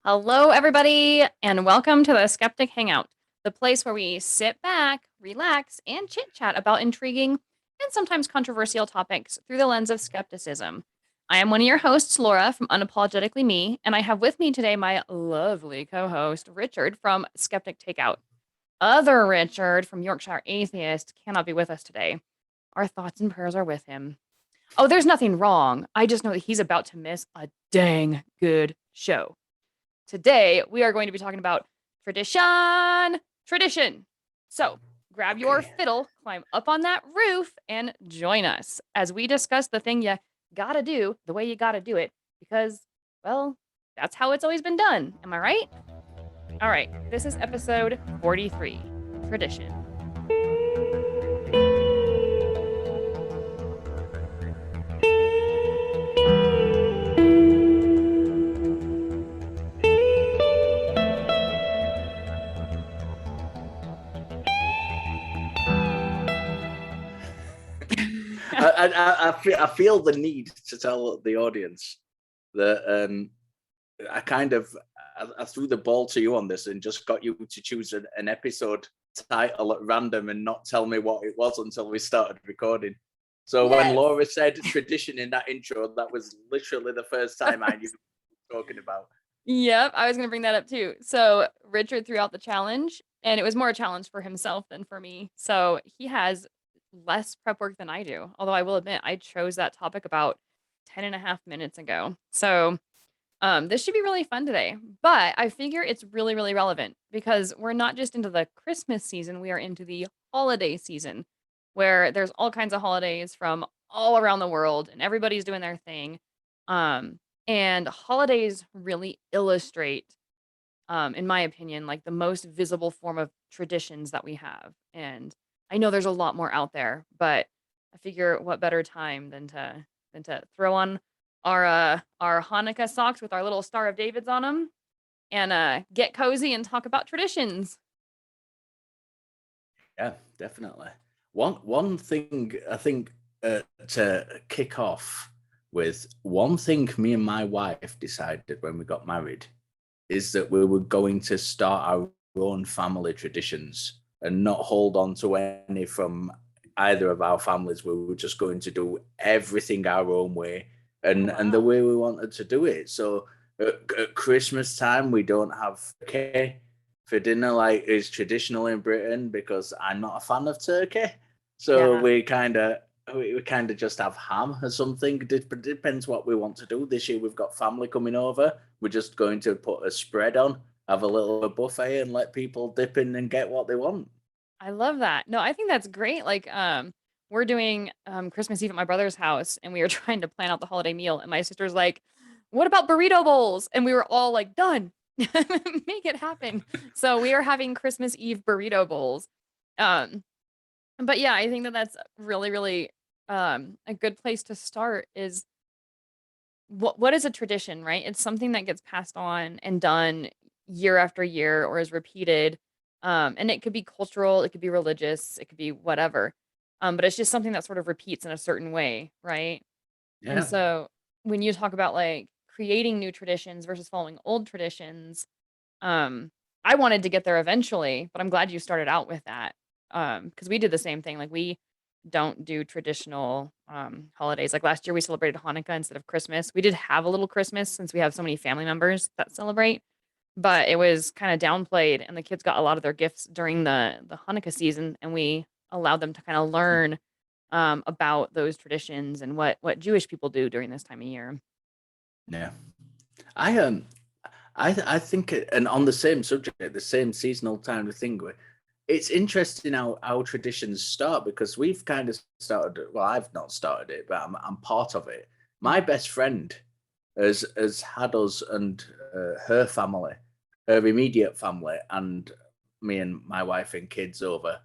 Hello, everybody, and welcome to the Skeptic Hangout, the place where we sit back, relax, and chit chat about intriguing and sometimes controversial topics through the lens of skepticism. I am one of your hosts, Laura from Unapologetically Me, and I have with me today my lovely co host, Richard from Skeptic Takeout. Other Richard from Yorkshire Atheist cannot be with us today. Our thoughts and prayers are with him. Oh, there's nothing wrong. I just know that he's about to miss a dang good show. Today, we are going to be talking about tradition. So grab your fiddle, climb up on that roof, and join us as we discuss the thing you gotta do the way you gotta do it because, well, that's how it's always been done. Am I right? All right, this is episode 43 Tradition. I feel the need to tell the audience that I threw the ball to you on this and just got you to choose an episode title at random and not tell me what it was until we started recording. So when Laura said tradition in that intro, that was literally the first time I knew what we were talking about. Yep, I was going to bring that up too. So Richard threw out the challenge, and it was more a challenge for himself than for me. So he has less prep work than I do. Although I will admit, I chose that topic about 10 and a half minutes ago. So this should be really fun today. But I figure it's really, really relevant because we're not just into the Christmas season, we are into the holiday season where there's all kinds of holidays from all around the world and everybody's doing their thing. Um, and holidays really illustrate, in my opinion, like the most visible form of traditions that we have. And I know there's a lot more out there, but I figure what better time than to throw on our Hanukkah socks with our little Star of Davids on them and get cozy and talk about traditions. Yeah, definitely. One thing I think to kick off with, one thing me and my wife decided when we got married is that we were going to start our own family traditions and not hold on to any from either of our families. We were just going to do everything our own way and the way we wanted to do it. So at Christmas time, we don't have turkey for dinner like is traditional in Britain because I'm not a fan of turkey. So Yeah. we kind of just have ham or something. It depends what we want to do. This year we've got family coming over. We're just going to put a spread on, have a little buffet, and let people dip in and get what they want. I love that. No, I think that's great. Like, we're doing Christmas Eve at my brother's house, and we were trying to plan out the holiday meal. And my sister's like, "What about burrito bowls?" And we were all like, "Done, make it happen." So we are having Christmas Eve burrito bowls. Um, but yeah, I think that that's really, really a good place to start. Is what is a tradition, right? It's something that gets passed on and done year after year or is repeated. And it could be cultural, it could be religious, it could be whatever. But it's just something that sort of repeats in a certain way, right? And Yeah. so when you talk about like creating new traditions versus following old traditions, um, I wanted to get there eventually, but I'm glad you started out with that. Because we did the same thing. Like we don't do traditional holidays. Like last year we celebrated Hanukkah instead of Christmas. We did have a little Christmas since we have so many family members that celebrate, but it was kind of downplayed and the kids got a lot of their gifts during the Hanukkah season and we allowed them to kind of learn about those traditions and what Jewish people do during this time of year. Yeah. I think, and on the same subject, the same seasonal time of thing, it's interesting how our traditions start because we've kind of started. Well, I've not started it, but I'm part of it. My best friend has had us and her family, her immediate family, and me and my wife and kids over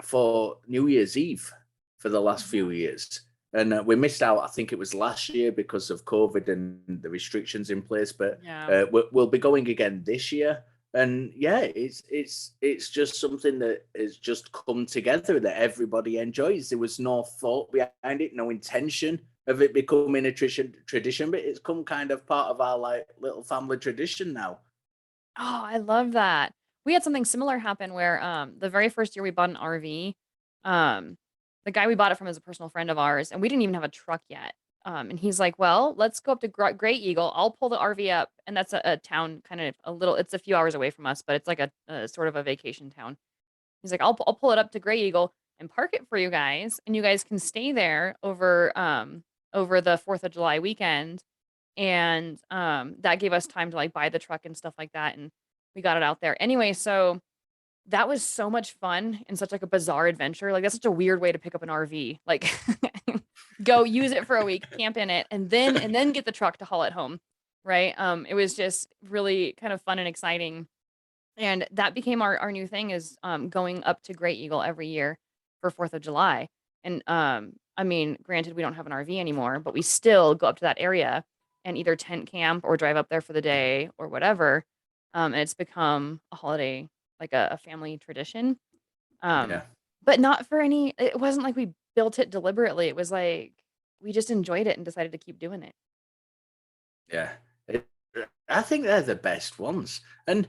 for New Year's Eve for the last few years. And we missed out. I think it was last year because of COVID and the restrictions in place. But Yeah. we'll be going again this year. And yeah, it's just something that has just come together that everybody enjoys. There was no thought behind it, no intention of it becoming a tradition, but it's come kind of part of our like little family tradition now. Oh, I love that. We had something similar happen where, the very first year we bought an RV, um, the guy we bought it from is a personal friend of ours, and we didn't even have a truck yet. And he's like, "Well, let's go up to Great Eagle. I'll pull the RV up," and that's a town kind of a little. It's a few hours away from us, but it's like a sort of a vacation town. He's like, I'll pull it up to Great Eagle and park it for you guys, and you guys can stay there over the 4th of July weekend." And, that gave us time to, like, buy the truck and stuff like that, and we got it out there. Anyway, so that was so much fun and such, like, a bizarre adventure. Like, that's such a weird way to pick up an RV. Like, go use it for a week, camp in it, and then get the truck to haul it home, right? It was just really kind of fun and exciting, and that became our new thing is, going up to Great Eagle every year for 4th of July. And, I mean, granted, we don't have an RV anymore, but we still go up to that area and either tent camp or drive up there for the day or whatever. And it's become a holiday, like a family tradition. Um, Yeah. but not for any it wasn't like we built it deliberately. It was like we just enjoyed it and decided to keep doing it. Yeah, it, I think they're the best ones. And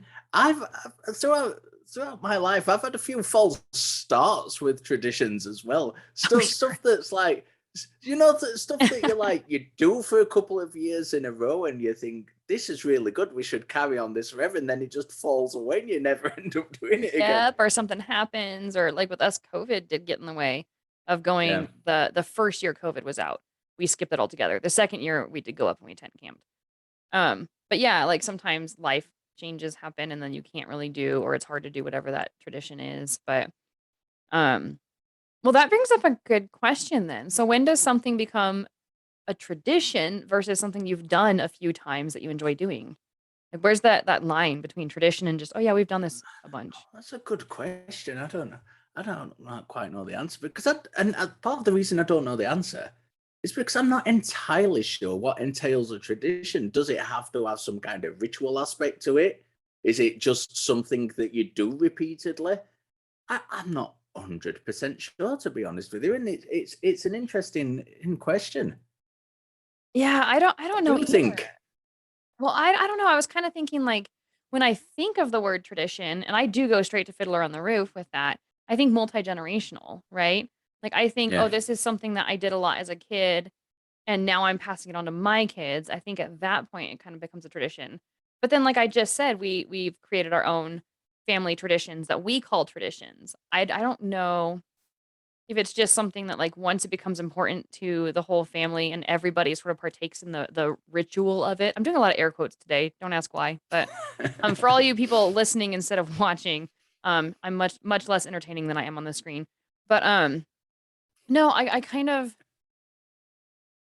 throughout my life, I've had a few false starts with traditions as well. Oh, Stuff sure. that's like, stuff that you like you do for a couple of years in a row, and you think this is really good. We should carry on this forever, and then it just falls away, and you never end up doing it again. Yep, or something happens, or like with us, COVID did get in the way of Yeah, going the first year COVID was out. We skipped it altogether. The second year we did go up and we tent camped. But yeah, like sometimes life changes happen and then you can't really do or it's hard to do whatever that tradition is. But um well that brings up a good question then. So when does something become a tradition versus something you've done a few times that you enjoy doing? Like where's that line between tradition and just, oh yeah, we've done this a bunch. that's a good question. I don't know. I don't not quite know the answer because part of the reason I don't know the answer is because I'm not entirely sure what entails a tradition. Does it have to have some kind of ritual aspect to it? Is it just something that you do repeatedly? I'm not 100% sure, to be honest with you, and it's an interesting question. Yeah, I don't What do know you either. think? Well, I don't know, I was kinda thinking, like, when I think of the word tradition, and I do go straight to Fiddler on the Roof with that, I think multi-generational, right? Like, I think, "Oh, Yeah, this is something that I did a lot as a kid, and now I'm passing it on to my kids." I think at that point, it kind of becomes a tradition. But then, like I just said, we've created our own family traditions that we call traditions. I don't know if it's just something that, like, once it becomes important to the whole family and everybody sort of partakes in the ritual of it. I'm doing a lot of air quotes today, don't ask why, but, for all you people listening instead of watching, I'm much less entertaining than I am on the screen. But, no, I kind of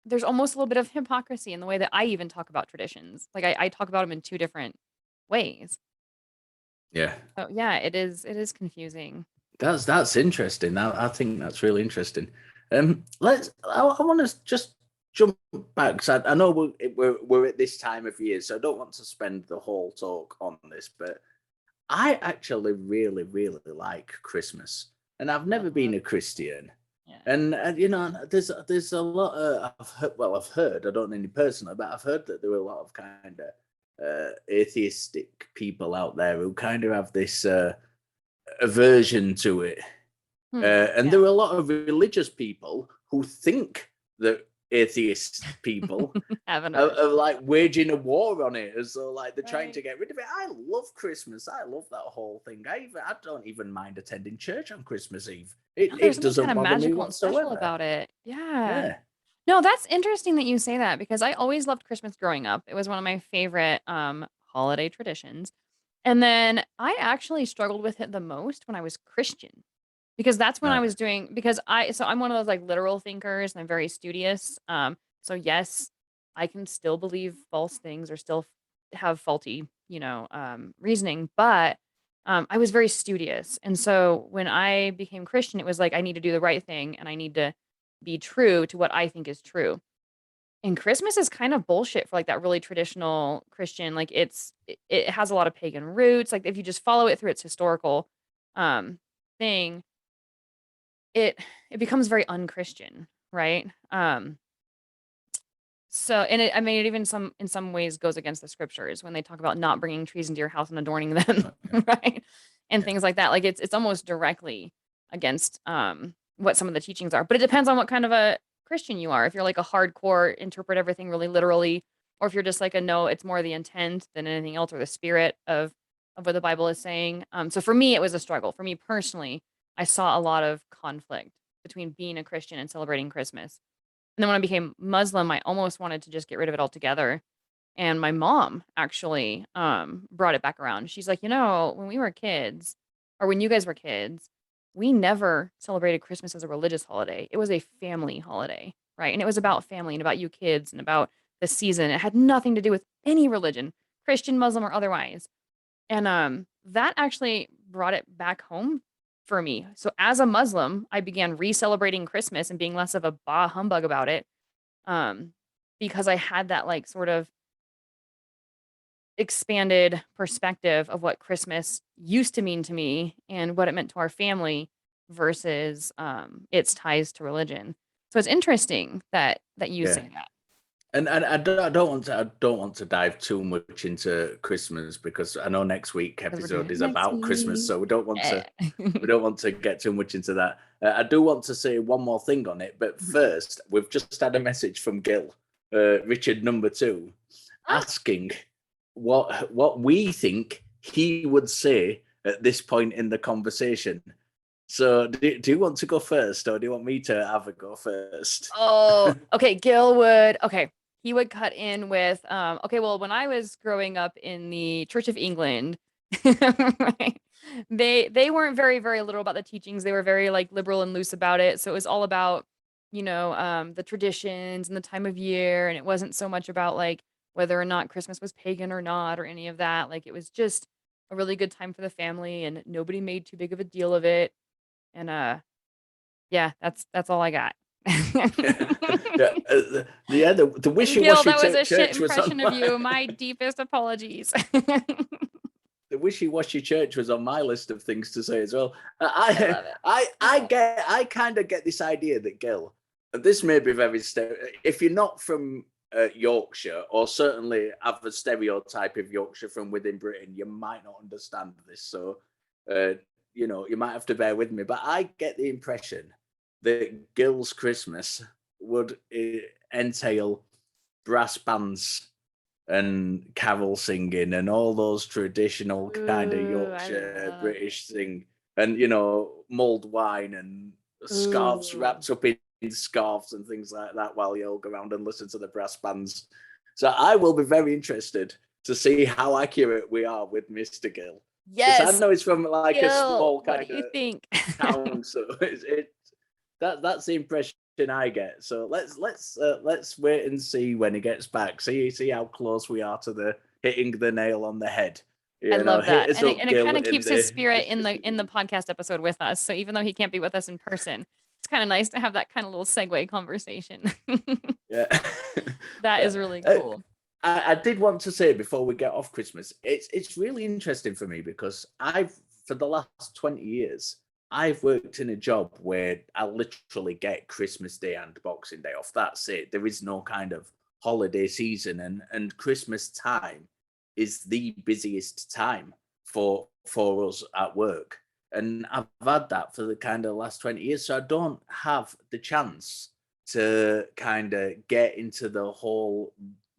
there's almost a little bit of hypocrisy in the way that I even talk about traditions. Like, I talk about them in 2 different ways. yeah. So, yeah, it is confusing. That's interesting. I think that's really interesting. I want to just jump back because I know we're at this time of year, so I don't want to spend the whole talk on this. But I actually really like Christmas, and I've never been Love a Christian. yeah. And there's a lot. I've heard. I don't know any personally, but I've heard that there are a lot of kind of atheistic people out there who kind of have this aversion to it. And Yeah. there are a lot of religious people who think that atheist people Have an are aversion. like waging a war on it as though like they're trying Right. to get rid of it. I love Christmas. I love that whole thing. I don't even mind attending church on Christmas Eve. No, there's It something doesn't kinda bother me magical and special whatsoever. about it. Yeah. Yeah. No, that's interesting that you say that because I always loved Christmas growing up. It was one of my favorite, holiday traditions. And then I actually struggled with it the most when I was Christian because that's when I Right. was doing because I'm one of those, like, literal thinkers, and I'm very studious. So yes, I can still believe false things or still have faulty, reasoning, but, I was very studious. And so when I became Christian, it was like I need to do the right thing and I need to be true to what I think is true. And Christmas is kind of bullshit for, like, that really traditional Christian, like, it has a lot of pagan roots, like, if you just follow it through its historical, um, thing, it it becomes very unchristian, right? So, and it, I mean, it even in some ways goes against the scriptures when they talk about not bringing trees into your house and adorning them, Yeah, right? And yeah, things like that. Like it's almost directly against what some of the teachings are. But it depends on what kind of a Christian you are. If you're like a hardcore, interpret everything really literally, or if you're just like a no, it's more the intent than anything else or the spirit of what the Bible is saying. So for me, it was a struggle. For me personally, I saw a lot of conflict between being a Christian and celebrating Christmas. And then when I became Muslim, I almost wanted to just get rid of it altogether. And my mom actually brought it back around. She's like, when we were kids, or when you guys were kids, we never celebrated Christmas as a religious holiday. It was a family holiday, right? And it was about family and about you kids and about the season. It had nothing to do with any religion, Christian, Muslim, or otherwise. And that actually brought it back home for me. So as a Muslim, I began re-celebrating Christmas and being less of a bah humbug about it. Um, because I had that like sort of expanded perspective of what Christmas used to mean to me and what it meant to our family versus its ties to religion. So it's interesting that you yeah. say that. And I don't want to dive too much into Christmas because I know next week Because we're doing episode it is next about Christmas, week. so we don't want Yeah. to we don't want to get too much into that. I do want to say one more thing on it, but Mhm. first, we've just had a message from Gil, Richard number 2, Ah, asking what we think he would say at this point in the conversation. So, do you want to go first, or do you want me to have a go first? oh, okay. Gil would, okay. He would cut in with, okay, well, when I was growing up in the Church of England, right, they weren't very, very literal about the teachings. They were very like liberal and loose about it. So it was all about, the traditions and the time of year. And it wasn't so much about like whether or not Christmas was pagan or not or any of that. Like it was just a really good time for the family and nobody made too big of a deal of it. And yeah, that's all I got. Yeah, the And Gil, wishy-washy that was a shit church was on impression of my you. My deepest apologies. the wishy-washy church was on my list of things to say as well. I I love it. I kind of get this idea that Gil, and this may be very if you're not from Yorkshire, or certainly have a stereotype of Yorkshire from within Britain, you might not understand this. So, uh, you might have to bear with me. But I get the impression that Gil's Christmas would entail brass bands and carol singing and all those traditional kind of Ooh, I Yorkshire love it. British thing, and mulled wine and scarves Ooh. wrapped up in scarves and things like that while you all go around and listen to the brass bands. So I will be very interested to see how accurate we are with Mr. Gill, because I Yes, know it's from like a Gil. small What kind do you of think? town, so that's the impression I get. So let's wait and see when he gets back. See how close we are to the hitting the nail on the head. I love Hit that. us And it up, and it Gil, kind of in keeps his the spirit in the description. podcast episode with us. So even though he can't be with us in person, it's kind of nice to have that kind of little segue conversation. Yeah. That Uh, is really uh, cool. I did want to say before we get off Christmas, it's really interesting for me because for the last 20 years, I've worked in a job where I literally get Christmas Day and Boxing Day off. That's it. There is no kind of holiday season, and Christmas time is the busiest time for us at work. And I've had that for the kind of last 20 years. So I don't have the chance to kind of get into the whole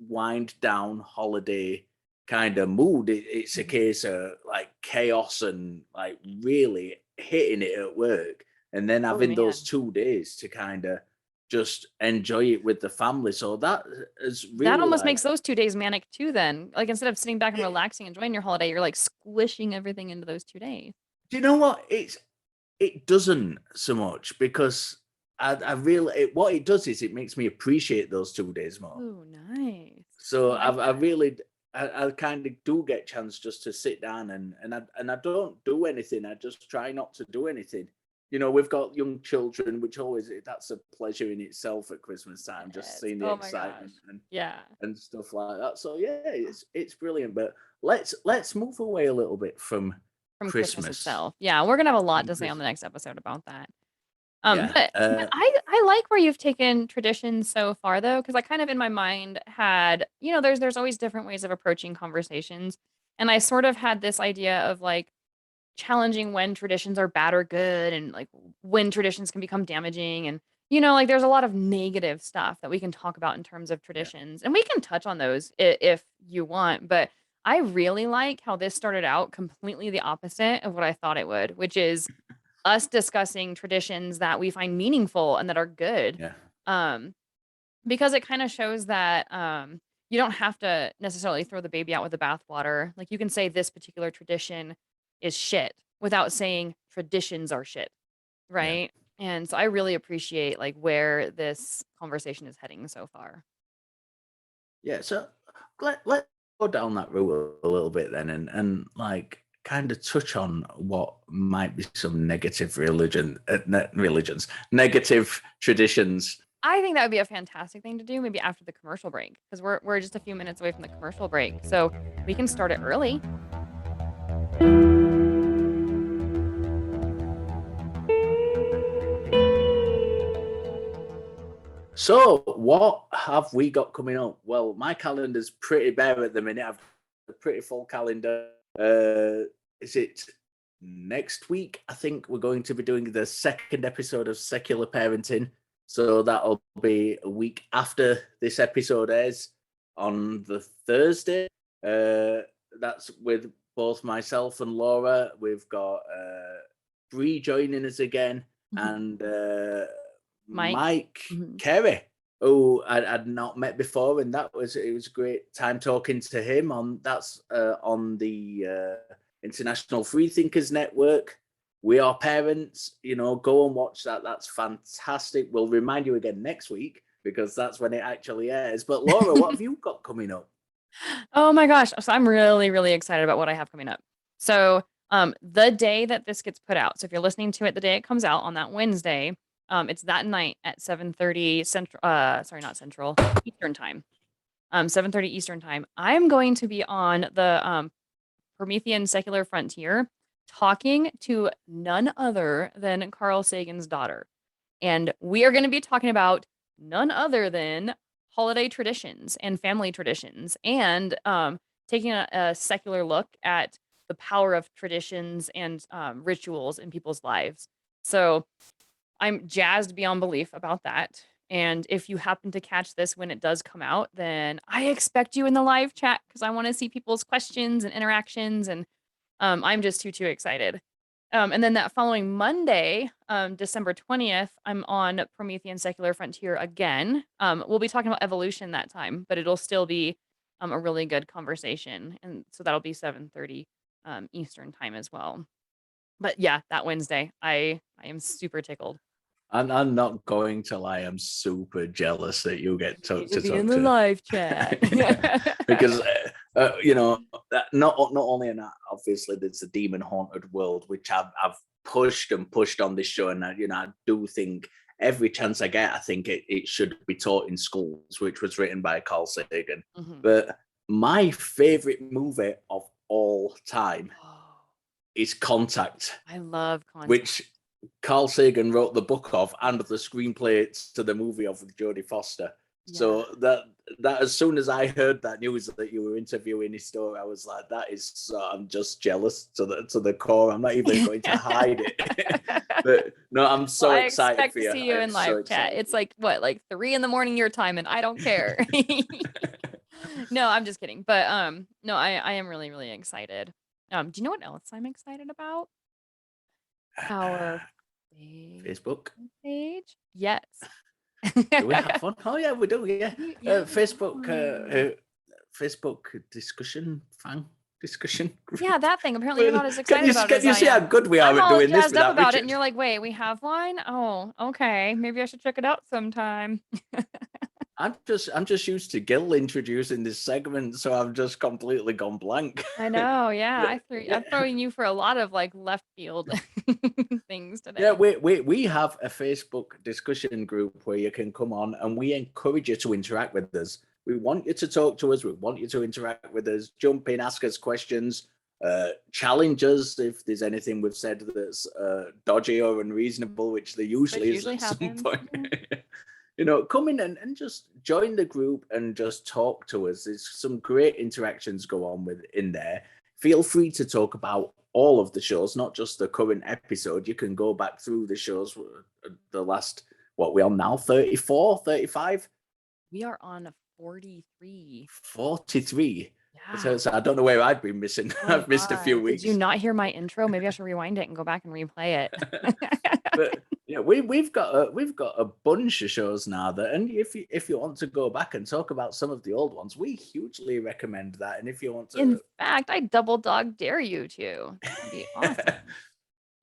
wind down holiday kind of mood. It's a Mhm. case of like chaos and like really hitting it at work, and then Oh having those man. 2 days to kind of just enjoy it with the family. So that is That really almost like makes those 2 days manic too then. Like, instead of sitting back and it, relaxing, enjoying your holiday, you're, like, squishing everything into those 2 days. do you know what? It doesn't so much because I really what it does is it makes me appreciate those 2 days more. Ooh, nice. I So like I that. really I kind of do get chance just to sit down and I don't do anything. I just try not to do anything. We've got young children, which always that's a pleasure in itself at Christmas time, just Yes. seeing the Oh my gosh. excitement Yeah. and stuff like that. So yeah, it's brilliant. But let's move away a little bit from From Christmas Christmas. itself. Yeah, we're gonna have a lot From to say on Christmas. the next episode about that. Yeah. But I like where you've taken tradition so far though, because I kind of in my mind had, there's always different ways of approaching conversations. And I sort of had this idea of like challenging when traditions are bad or good and like when traditions can become damaging and like there's a lot of negative stuff that we can talk about in terms of Yeah. traditions and we can touch on those if you want, but I really like how this started out completely the opposite of what I thought it would, which is us discussing traditions that we find meaningful and that are good. Yeah. Um, because it kind of shows that you don't have to necessarily throw the baby out with the bathwater. Like you can say this particular tradition is shit without saying traditions are shit, Yeah. right? And so I really appreciate like where this conversation is heading so far. Yeah. So let's go down that route a little bit then, and like kind of touch on what might be some negative negative traditions. I think that would be a fantastic thing to do maybe after the commercial break because we're just a few minutes away from the commercial break. So we can start it early. So, what have we got coming up? Well, my calendar's pretty bare at the minute. I've got a pretty full calendar. Is it next week? I think we're going to be doing the second episode of Secular Parenting. So that'll be a week after this episode airs on the Thursday. That's with both myself and Laura. We've got Bree joining us again, and Mike Mhm. Carey, who I'd not met before, and it was a great time talking to him. That's on the International Freethinkers Network. We Are Parents. Go and watch that. That's fantastic. We'll remind you again next week because that's when it actually airs. But Laura, what have you got coming up? Oh my gosh. So I'm really, really excited about what I have coming up. So the day that this gets put out, so if you're listening to it the day it comes out on that Wednesday, it's that night at 7:30 Central, sorry, not Central, Eastern time. 7:30 Eastern time. I'm going to be on the Promethean Secular Frontier talking to none other than Carl Sagan's daughter. And we are going to be talking about none other than holiday traditions and family traditions and taking a secular look at the power of traditions and rituals in people's lives. So I'm jazzed beyond belief about that. And if you happen to catch this when it does come out, then I expect you in the live chat because I want to see people's questions and interactions. And I'm just too excited. And then that following Monday, December 20th, I'm on Promethean Secular Frontier again. We'll be talking about evolution that time, but it'll still be a really good conversation. And so that'll be 7:30 Eastern time as well. But yeah, that Wednesday, I am super tickled. I'm not going to lie. I'm super jealous that you get You to be in talk the to. live chat. Because not only in that, obviously there's the demon haunted world, which I've pushed and pushed on this show, and I do think every chance I get, I think it should be taught in schools, which was written by Carl Sagan. Mhm. But my favorite movie of all time Oh, is Contact, I love content. which Carl Sagan wrote the book of and the screenplay to the movie of with Jodie Foster. Yeah. So that as soon as I heard that news that you were interviewing his story, I was like, that is I'm just jealous to the core. I'm not even going to hide it. But no, I'm so Well, I excited expect for to you. see you I'm in so live chat. excited. It's like what, like 3 in the morning your time, and I don't care. No, I'm just kidding. But no, I am really, really excited. Do you know what else I'm excited about? Our Facebook. page. Yes. Do we have fun? Oh yeah, we do. Yeah, Yeah. Facebook discussion fan discussion group. Yeah, that thing. Apparently, you're not as excited about it Can as you I see how am. good we are I'm at all doing this jazzed up without about it, Richard? and you're like, "Wait, we have one? Oh, okay. Maybe I should check it out sometime." I'm just used to Gil introducing this segment, so I've just completely gone blank. I know. Yeah, Yeah, I'm throwing you for a lot of like left field things yeah, today. we have a Facebook discussion group where you can come on, and we encourage you to interact with us. We want you to talk to us. We want you to interact with us. Jump in, ask us questions. challenge us if there's anything we've said that's dodgy or unreasonable, which there usually is usually at some happens. point. Come in and just join the group and just talk to us. There's some great interactions go on with in there. Feel free to talk about all of the shows, not just the current episode. You can go back through the shows, the last, what we on now, 34, 35? We are on 43. 43. Yeah. So I don't know where I've been missing. Oh I've missed a few God. weeks. Did you not hear my intro? Maybe I should rewind it and go back and replay it. But yeah, we've got a bunch of shows now that, and if you want to go back and talk about some of the old ones, we hugely recommend that. And if you want to, In fact, I double dog dare you to. That'd be awesome.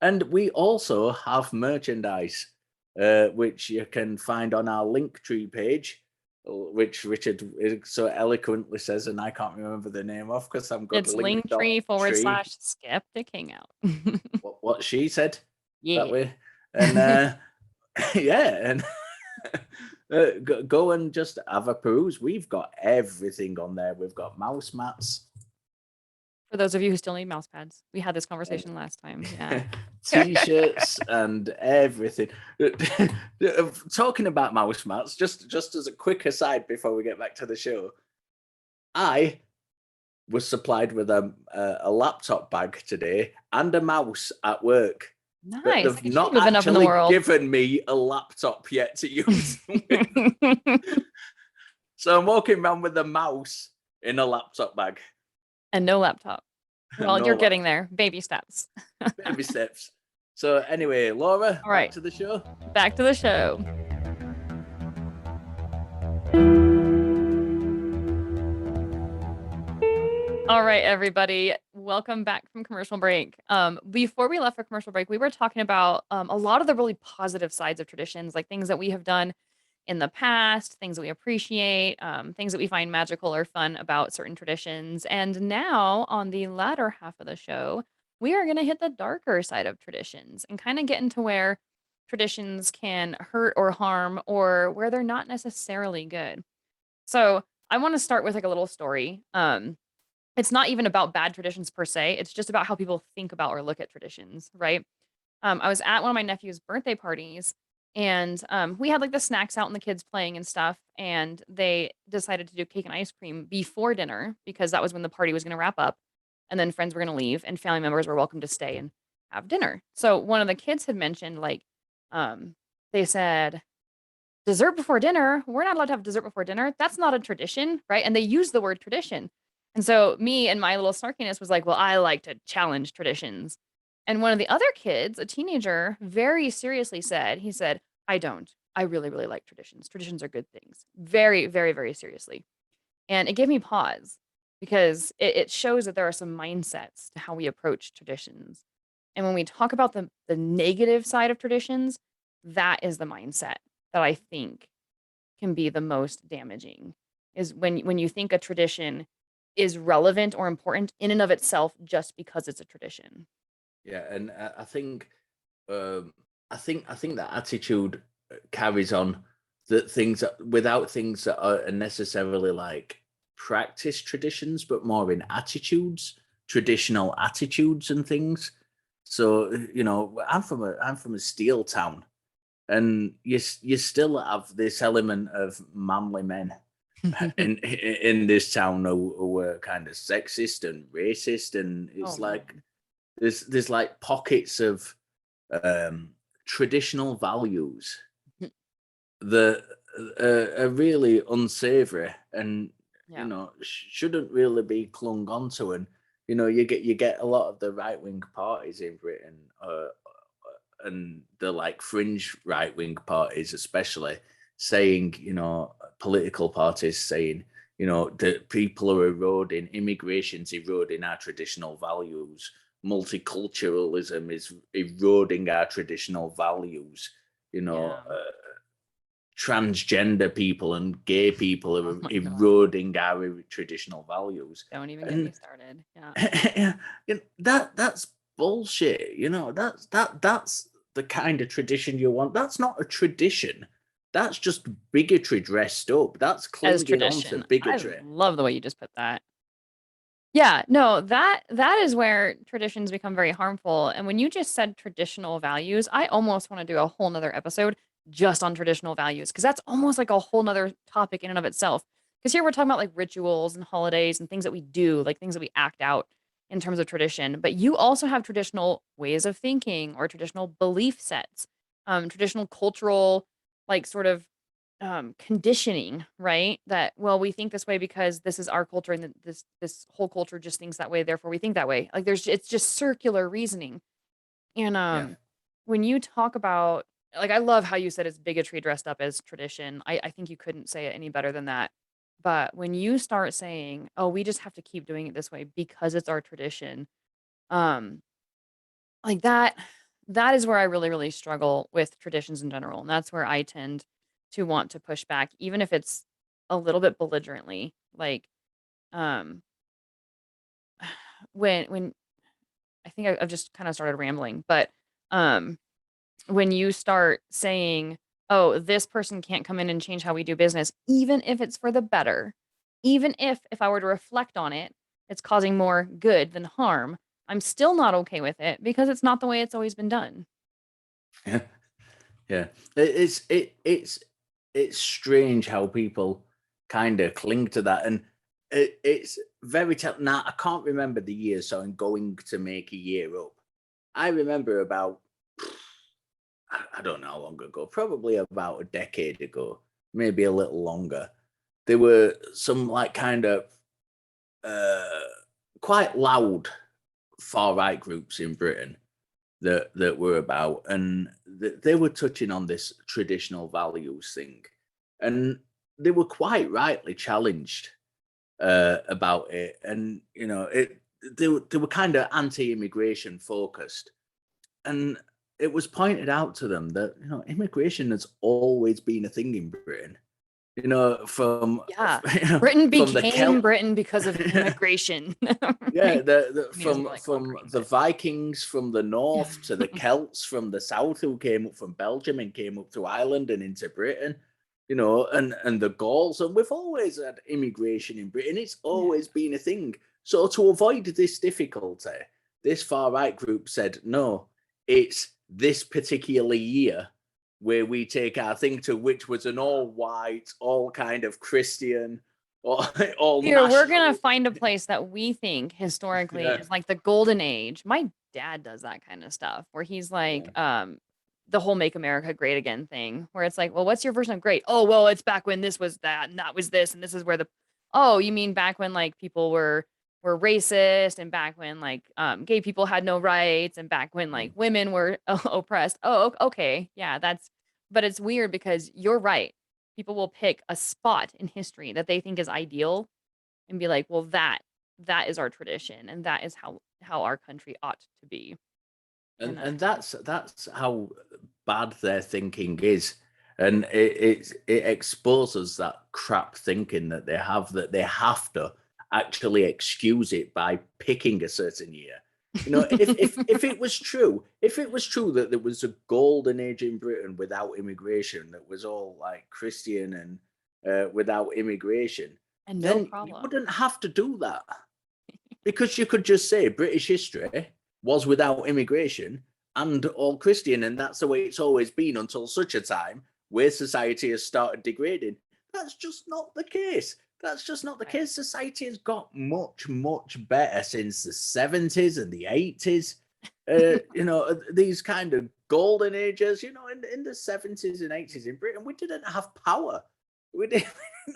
And we also have merchandise, which you can find on our Linktree page, which Richard so eloquently says, and I can't remember the name of because I'm got It's linktree/skeptic hangout. what she said. Yeah. That way. And yeah, and go and just have a peruse. We've got everything on there. We've got mouse mats. For those of you who still need mouse pads, we had this conversation last time. Yeah. T-shirts and everything. Talking about mouse mats, just as a quick aside before we get back to the show, I was supplied with a laptop bag today and a mouse at work. Nice. They've not actually given me a laptop yet to use. So I'm walking around with a mouse in a laptop bag. And no laptop. Well, you're getting there. Baby steps. Baby steps. So anyway, Laura, all right. Back to the show. Back to the show. All right, everybody. Welcome back from commercial break. Before we left for commercial break, we were talking about a lot of the really positive sides of traditions, like things that we have done in the past, things that we appreciate, things that we find magical or fun about certain traditions. And now, on the latter half of the show, we are going to hit the darker side of traditions and kind of get into where traditions can hurt or harm or where they're not necessarily good. So I want to start with like a little story. It's not even about bad traditions per se. It's just about how people think about or look at traditions, right? I was at one of my nephew's birthday parties and we had like the snacks out and the kids playing and stuff. And they decided to do cake and ice cream before dinner because that was when the party was going to wrap up. And then friends were going to leave and family members were welcome to stay and have dinner. So one of the kids had mentioned like, they said, dessert before dinner. We're not allowed to have dessert before dinner. That's not a tradition, right? And they used the word tradition. And so me and my little snarkiness was like, well, I like to challenge traditions. And one of the other kids, a teenager, very seriously said, he said, I don't. I really, really like traditions. Traditions are good things. Very, very, very seriously. And it gave me pause because it shows that there are some mindsets to how we approach traditions. And when we talk about the negative side of traditions, that is the mindset that I think can be the most damaging is when you think a tradition is relevant or important in and of itself just because it's a tradition. Yeah, and I think that attitude carries on that things without things that are necessarily like practice traditions, but more in attitudes, traditional attitudes and things. So I'm from a steel town, and you still have this element of manly men in this town who were kind of sexist and racist, and it's there's like pockets of traditional values that are really unsavory and shouldn't really be clung onto. And you get a lot of the right-wing parties in Britain and the like fringe right-wing parties especially saying, political parties saying, that people are eroding, immigration's eroding our traditional values, multiculturalism is eroding our traditional values, transgender people and gay people are eroding our traditional values. Don't even get me started. Yeah. That's bullshit. That's the kind of tradition you want. That's not a tradition. That's just bigotry dressed up. That's clinging on to bigotry. I love the way you just put that. Yeah, no, that is where traditions become very harmful. And when you just said traditional values, I almost want to do a whole nother episode just on traditional values because that's almost like a whole nother topic in and of itself. Because here we're talking about like rituals and holidays and things that we do, like things that we act out in terms of tradition. But you also have traditional ways of thinking or traditional belief sets, traditional cultural, like sort of conditioning, right? That, well, we think this way because this is our culture and this whole culture just thinks that way, therefore we think that way. Like it's just circular reasoning. And Yeah. when you talk about, like, I love how you said it's bigotry dressed up as tradition. I think you couldn't say it any better than that. But when you start saying, "Oh, we just have to keep doing it this way because it's our tradition," um, like that is where I really, really struggle with traditions in general, and that's where I tend to want to push back, even if it's a little bit belligerently. Like, um, when I think I've just kind of started rambling, but um, when you start saying, "Oh, this person can't come in and change how we do business," even if it's for the better, even if I were to reflect on it, it's causing more good than harm. I'm still not okay with it because it's not the way it's always been done. Yeah. Yeah. It's strange how people kind of cling to that, and it's very now I can't remember the year, so I'm going to make a year up. I remember about I don't know how long ago, probably about a decade ago, maybe a little longer. There were some like kind of uh, quite loud far right groups in Britain that were about, and they were touching on this traditional values thing, and they were quite rightly challenged about it, and they were kind of anti-immigration focused, and it was pointed out to them that immigration has always been a thing in Britain. From Yeah. Britain from the became Celt. Britain because of immigration, Yeah, right? the I mean, it's more from like from conquering, the but Vikings from the north to the Celts from the south who came up from Belgium and came up to Ireland and into Britain, and the Gauls, and we've always had immigration in Britain. It's yeah. always been a thing. So to avoid this difficulty, this far right group said, no, it's this particular year where we take our thing to, which was an all white, all kind of Christian, all, all Here, we're gonna national. find a place that we think historically Yeah. is like the golden age. My dad does that kind of stuff where he's like, Yeah. the whole make America great again thing, where it's like, well, what's your version of great? Oh, well, it's back when this was that, and that was this, and this is where the oh, you mean back when like people were racist, and back when like gay people had no rights, and back when like Mm. women were oppressed. Oh, okay. Yeah, that's but it's weird because you're right. People will pick a spot in history that they think is ideal and be like, "Well, that is our tradition, and that is how our country ought to be." And And that's how bad their thinking is, and it exposes that crap thinking that they have to actually excuse it by picking a certain year. If it was true, that there was a golden age in Britain without immigration, that was all like Christian and without immigration, and no then you problem. wouldn't have to do that, because you could just say British history was without immigration and all Christian, and that's the way it's always been until such a time where society has started degrading. That's just not the case. That's just not the Right. case. Society has got much, much better since the 70s and the 80s. These kind of golden ages, in the 70s and 80s in Britain, we didn't have power. We didn't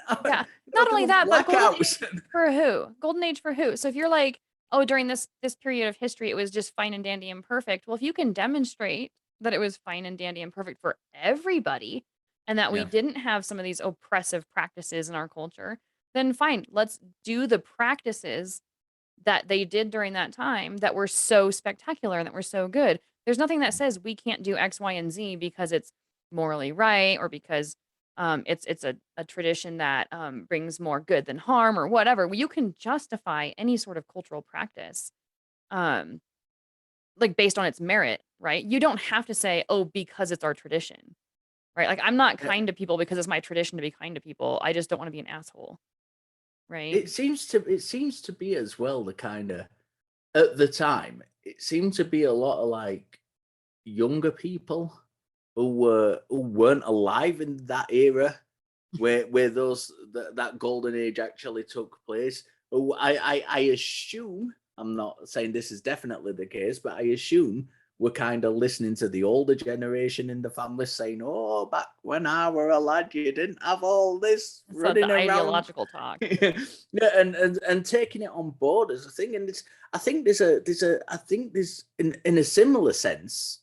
have, Yeah. Not there only were that, but golden blackouts. age for who? Golden age for who? So if you're like, "Oh, during this period of history, it was just fine and dandy and perfect." Well, if you can demonstrate that it was fine and dandy and perfect for everybody, and that we Yeah. didn't have some of these oppressive practices in our culture, then fine. Let's do the practices that they did during that time that were so spectacular and that were so good. There's nothing that says we can't do X, Y, and Z because it's morally right or because it's a tradition that brings more good than harm or whatever. You can justify any sort of cultural practice, um, like based on its merit, right? You don't have to say, oh, because it's our tradition, right? Like I'm not Yeah. kind to people because it's my tradition to be kind to people. I just don't want to be an asshole. right? it seems to be as well the kind of, at the time, it seemed to be a lot of like younger people who weren't alive in that era where that golden age actually took place. Who I assume, I'm not saying this is definitely the case, but I assume we're kind of listening to the older generation in the family saying, "Oh, back when I were a lad, you didn't have all this So the running around." ideological talk. Yeah, and taking it on board as a thing, and it's, I think I think there's in a similar sense,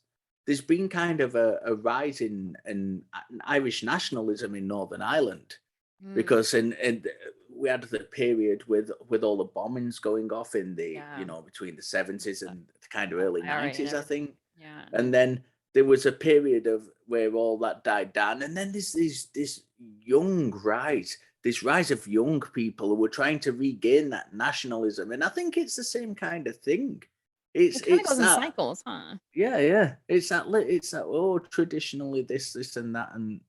there's been kind of a rise in Irish nationalism in Northern Ireland, Mm, because in we had the period with all the bombings going off in the, yeah. between the 70s The and the kind of whole early IRA and 90s, I everything. think. Yeah. And then there was a period of where all that died down, and then there's this young rise, this rise of young people who were trying to regain that nationalism, and I think it's the same kind of thing. It kind of It's goes in that, cycles, huh? yeah, yeah. It's that oh, traditionally this and that and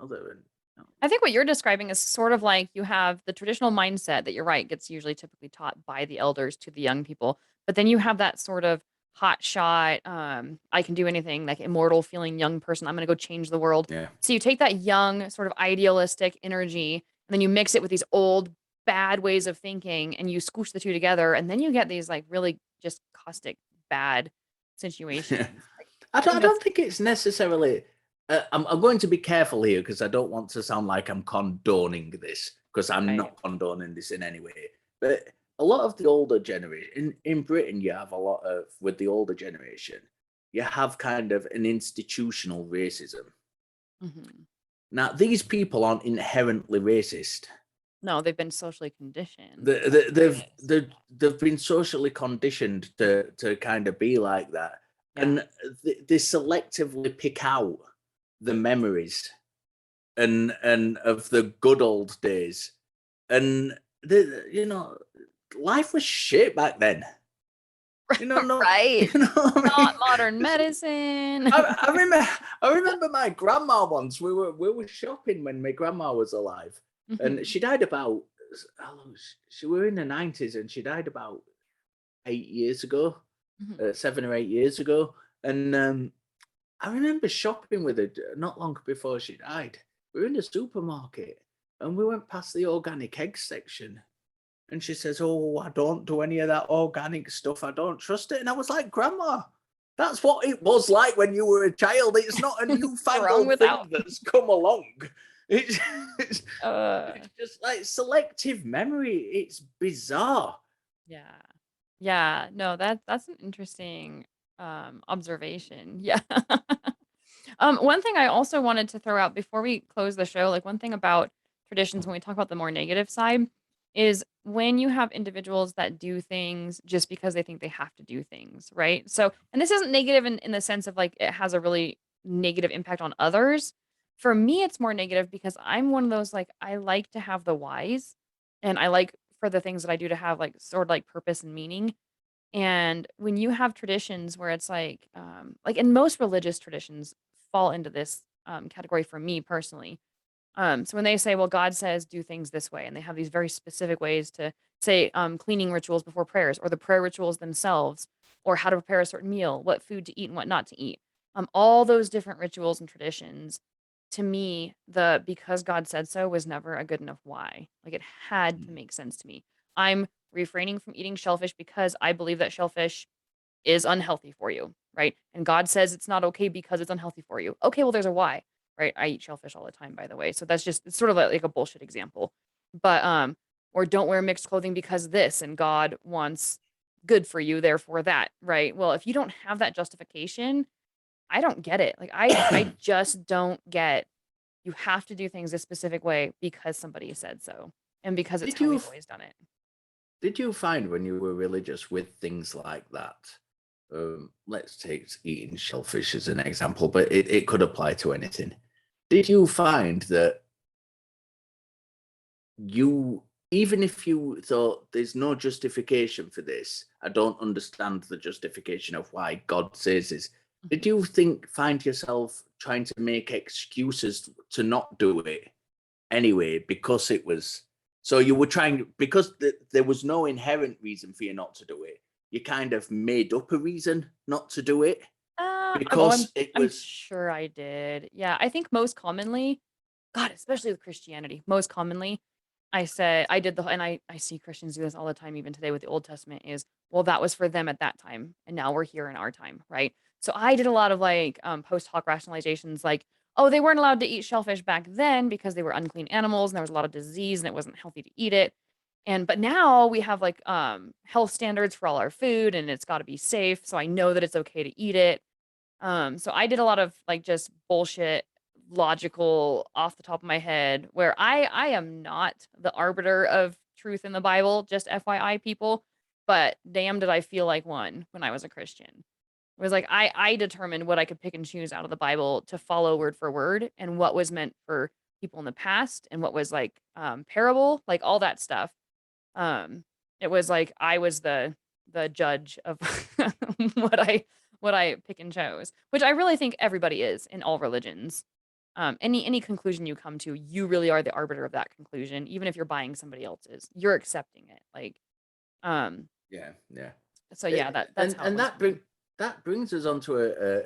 other, and I think what you're describing is sort of like you have the traditional mindset that you're right, gets usually typically taught by the elders to the young people. But then you have that sort of hot shot, I can do anything, like immortal feeling young person. I'm going to go change the world. yeah. So you take that young, sort of idealistic energy, and then you mix it with these old, bad ways of thinking, and you squish the two together. And then you get these like really just caustic, bad situations. Like, I I think that's don't think it's necessarily. I'm going to be careful here because I don't want to sound like I'm condoning this, because I'm right. not condoning this in any way. But a lot of the older generation in Britain, you have a lot of, with the older generation, you have kind of an institutional racism. Mhm. Now, these people aren't inherently racist. No, they've been socially conditioned They, to they, be they've this. they've been socially conditioned to kind of be like that, Yeah. and they selectively pick out the memories and of the good old days, and life was shit back then. No, Right. I Not mean, modern medicine. I remember, I remember my grandma once. We were shopping when my grandma was alive, and Mhm, she died about, how long? She were in the 90s, and she died about 8 years ago, mhm. 7 or 8 years ago. And I remember shopping with her not long before she died. We were in the supermarket, and we went past the organic eggs section. And she says, "Oh, I don't do any of that organic stuff. I don't trust it." And I was like, "Grandma, that's what it was like when you were a child. It's not a Strong newfangled without. thing that's come along. It's, it's, Uh, it's just like selective memory. It's bizarre." yeah. Yeah, no, that's an interesting, observation. Yeah. One thing I also wanted to throw out before we close the show, like, one thing about traditions when we talk about the more negative side is when you have individuals that do things just because they think they have to do things, right? So and this isn't negative in the sense of, like, it has a really negative impact on others. For me, it's more negative because I'm one of those, like, I like to have the whys, and I like for the things that I do to have, like, sort of, like, purpose and meaning. And when you have traditions where it's like in most religious traditions fall into this category for me personally. So when they say, well, God says do things this way, and they have these very specific ways to say cleaning rituals before prayers, or the prayer rituals themselves, or how to prepare a certain meal, what food to eat and what not to eat. All those different rituals and traditions, to me, the because God said so was never a good enough why. Like it had to make sense to me. I'm refraining from eating shellfish because I believe that shellfish is unhealthy for you, right? And God says it's not okay because it's unhealthy for you. Okay, well, there's a why, right? I eat shellfish all the time, by the way. So that's just it's sort of like a bullshit example. But or don't wear mixed clothing because this and God wants good for you, therefore that, right? Well, if you don't have that justification, I don't get it. Like I just don't get you have to do things a specific way because somebody said so and because it's did how you we've always done it. did you find when you were religious with things like that? Let's take eating shellfish as an example, but it could apply to anything. Did you find that you, even if you thought there's no justification for this, I don't understand the justification of why God says this, did Mhm. you find yourself trying to make excuses to not do it anyway because it was So you were trying, because there was no inherent reason for you not to do it. You kind of made up a reason not to do it I'm because it I'm was, sure I did. Yeah, I think most commonly, God, especially with Christianity, most commonly, I said I did the and I see Christians do this all the time, even today with the Old Testament, is, well, that was for them at that time, and now we're here in our time, right? So I did a lot of like post hoc rationalizations, like, oh, they weren't allowed to eat shellfish back then because they were unclean animals, and there was a lot of disease, and it wasn't healthy to eat it. And but now we have like health standards for all our food, and it's got to be safe, so I know that it's okay to eat it. So I did a lot of like just bullshit, logical, off the top of my head, where I am not the arbiter of truth in the Bible, just FYI people, but damn did I feel like one when I was a Christian. It was like I determined what I could pick and choose out of the Bible to follow word for word and what was meant for people in the past and what was like parable, like all that stuff. Um, it was like I was the judge of what I pick and chose, which I really think everybody is in all religions. Any conclusion you come to, you really are the arbiter of that conclusion, even if you're buying somebody else's. You're accepting it. Like, um, yeah, yeah. so yeah, that's how it And was for me. that brings us on to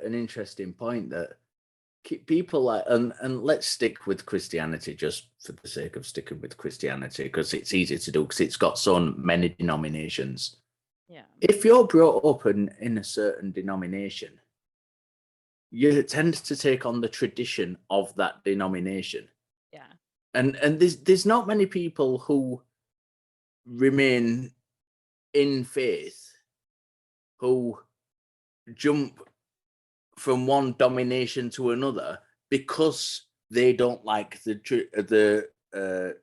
an interesting point that people like, and let's stick with Christianity just for the sake of sticking with Christianity, because it's easy to do because it's got so many denominations. Yeah. If you're brought up in a certain denomination, you tend to take on the tradition of that denomination. Yeah. And there's not many people who remain in faith who jump from one domination to another because they don't like the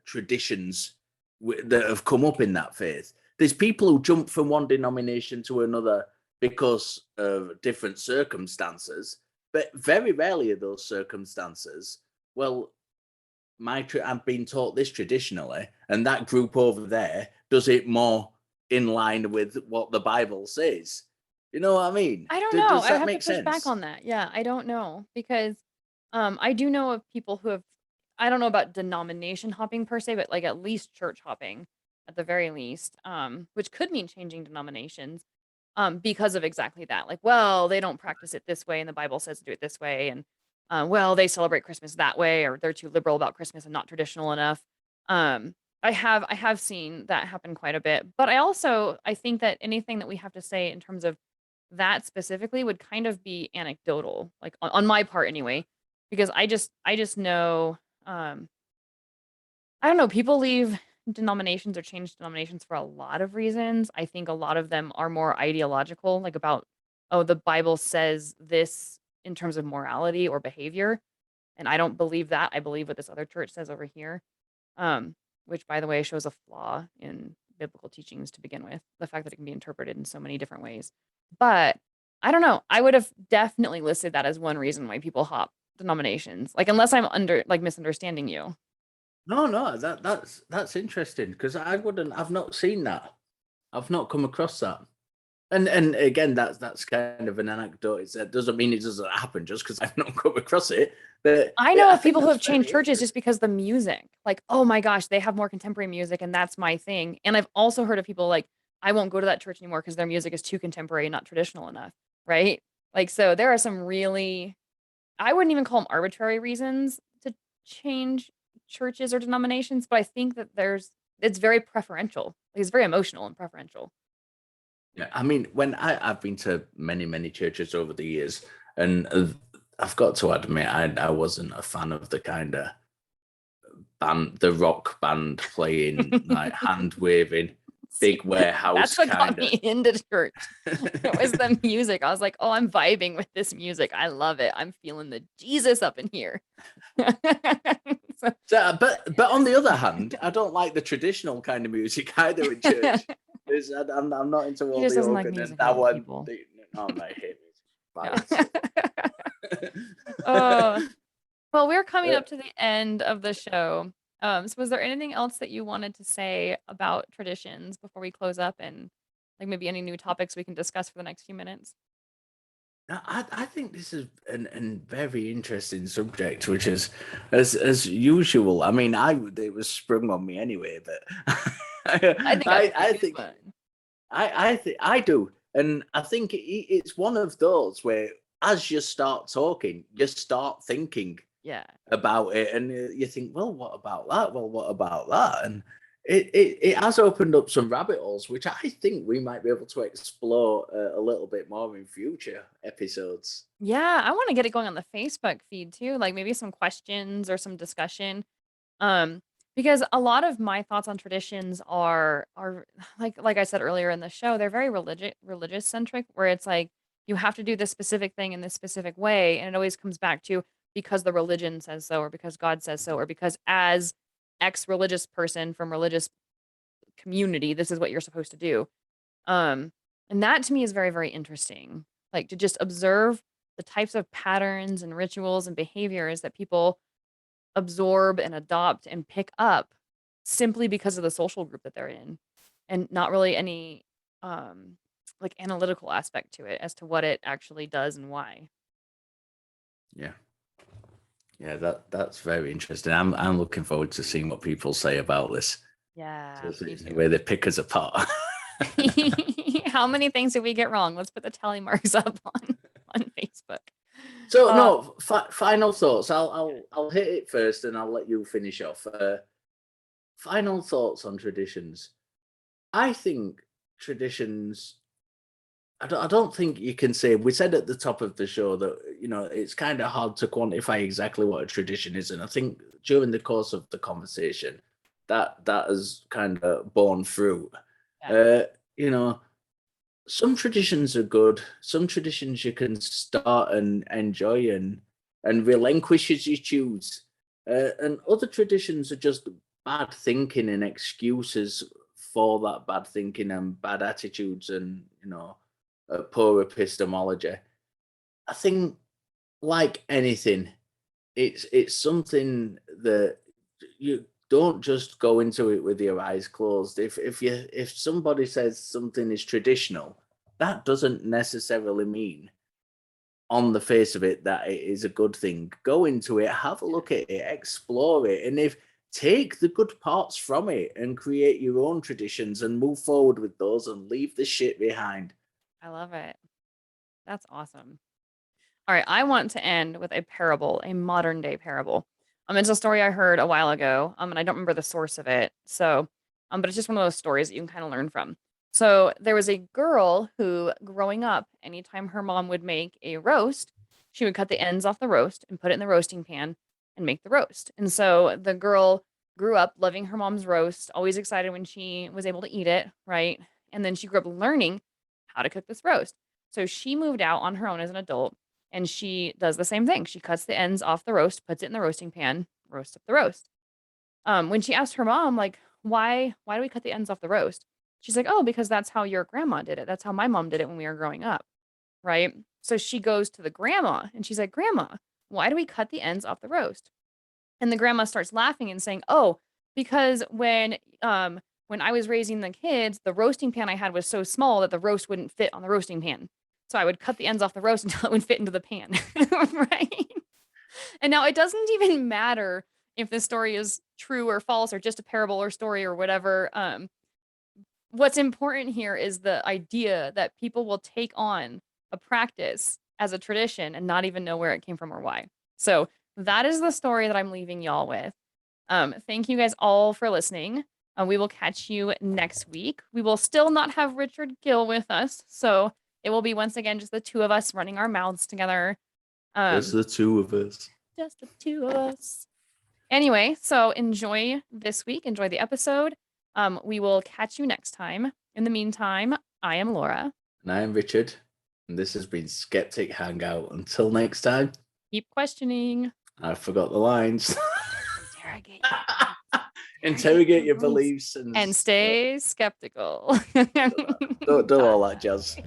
traditions that have come up in that faith. There's people who jump from one denomination to another because of different circumstances, but very rarely are those circumstances, well, I've been taught this traditionally, and that group over there does it more in line with what the Bible says. You know what I mean? I don't know. Does I that have to make push back sense? on that. Yeah, I don't know because I do know of people who have I don't know about denomination hopping per se, but like at least church hopping at the very least, which could mean changing denominations because of exactly that. Like, well, they don't practice it this way and the Bible says to do it this way and well, they celebrate Christmas that way or they're too liberal about Christmas and not traditional enough. Um I have seen that happen quite a bit. But I think that anything that we have to say in terms of that specifically would kind of be anecdotal, like, on my part anyway, because I just know, um, I don't know, people leave denominations or change denominations for a lot of reasons. I think a lot of them are more ideological, like, about, "Oh, the Bible says this in terms of morality or behavior," and I don't believe that, I believe what this other church says over here, which, by the way, shows a flaw in biblical teachings to begin with, the fact that it can be interpreted in so many different ways. But I don't know. I would have definitely listed that as one reason why people hop denominations. Like, unless I'm misunderstanding you. No, no, that's interesting because I've not seen that. I've not come across that. And again, that's kind of an anecdote. It doesn't mean it doesn't happen just because I've not come across it. But I know I of think people who that's have changed very churches just interesting. because the music. Like, oh my gosh, they have more contemporary music and that's my thing. And I've also heard of people like, I won't go to that church anymore because their music is too contemporary and not traditional enough. Right. Like, so there are some really, I wouldn't even call them arbitrary reasons to change churches or denominations, but I think that it's very preferential. Like, it's very emotional and preferential. Yeah, I mean, I've been to many churches over the years, and I've got to admit, I wasn't a fan of the kind of band, the rock band playing, like hand waving, See, big warehouse that's what got kind me of. into church. It was the music. I was like, "Oh, I'm vibing with this music. I love it. I'm feeling the Jesus up in here." So, So, but on the other hand, I don't like the traditional kind of music either in church. I'm not into he all just the doesn't like organ and music of that all one. people. No, no, I hate music. Yeah. Bad stuff. Oh, well, we're coming Uh, up to the end of the show. So was there anything else that you wanted to say about traditions before we close up and like maybe any new topics we can discuss for the next few minutes? I think this is an very interesting subject, which is as usual. I mean, it was sprung on me anyway, but I think that's a I pretty good think one. I think I do, and I think it's one of those where as you start talking, you start thinking Yeah. about it, and you think, well, what about that? Well, what about that? And it has opened up some rabbit holes, which I think we might be able to explore a little bit more in future episodes. Yeah, I wanna get it going on the Facebook feed too, like, maybe some questions or some discussion, um, because a lot of my thoughts on traditions are like I said earlier in the show, they're very religious centric, where it's like, you have to do this specific thing in this specific way, and it always comes back to because the religion says so, or because God says so, or because as X religious person from religious community, this is what you're supposed to do. Um, and that to me is very, very interesting. Like to just observe the types of patterns and rituals and behaviors that people absorb and adopt and pick up simply because of the social group that they're in and not really any um like analytical aspect to it as to what it actually does and why. Yeah, yeah, that's very interesting. I'm looking forward to seeing what people say about this. Yeah, To me see the too. way they pick us apart. How many things did we get wrong? Let's put the tally marks up on Facebook. So Uh no, final thoughts. yeah. I'll hit it first, and I'll let you finish off. Final thoughts on traditions. I think traditions. I don't think you can say. We said at the top of the show that it's kind of hard to quantify exactly what a tradition is, and I think during the course of the conversation, that has kind of borne fruit. Yeah. Uh, you know, some traditions are good. Some traditions you can start and enjoy and relinquish as you choose. And other traditions are just bad thinking and excuses for that bad thinking and bad attitudes and poor epistemology. I think, like anything, it's something that you don't just go into it with your eyes closed. If somebody says something is traditional, that doesn't necessarily mean on the face of it that it is a good thing. Go into it, have a look at it, explore it, and if take the good parts from it and create your own traditions and move forward with those and leave the shit behind. I love it. That's awesome. All right, I want to end with a parable, a modern day parable. It's a story I heard a while ago, and I don't remember the source of it. So, but it's just one of those stories that you can kind of learn from. So there was a girl who, growing up, anytime her mom would make a roast, she would cut the ends off the roast and put it in the roasting pan and make the roast. And so the girl grew up loving her mom's roast, always excited when she was able to eat it, right? And then she grew up learning how to cook this roast. So she moved out on her own as an adult and she does the same thing. She cuts the ends off the roast, puts it in the roasting pan, roasts up the roast. When she asked her mom, like, why do we cut the ends off the roast? She's like, oh, because that's how your grandma did it. That's how my mom did it when we were growing up. Right. So she goes to the grandma and she's like, Grandma, why do we cut the ends off the roast? And the grandma starts laughing and saying, oh, because when I was raising the kids, the roasting pan I had was so small that the roast wouldn't fit on the roasting pan. So I would cut the ends off the roast until it would fit into the pan. Right. And now it doesn't even matter if the story is true or false or just a parable or story or whatever. What's important here is the idea that people will take on a practice as a tradition and not even know where it came from or why. So that is the story that I'm leaving y'all with. Thank you guys all for listening. We will catch you next week. We will still not have Richard Gill with us, so it will be once again just the two of us running our mouths together. Just Um, the two of us. just the two of us. Anyway, so enjoy this week. Enjoy the episode. We will catch you next time. In the meantime, I am Laura. And I am Richard, and this has been Skeptic Hangout. Until next time, Keep questioning. I forgot the lines. Interrogate your beliefs. Interrogate your beliefs And stay skeptical. don't do all that jazz.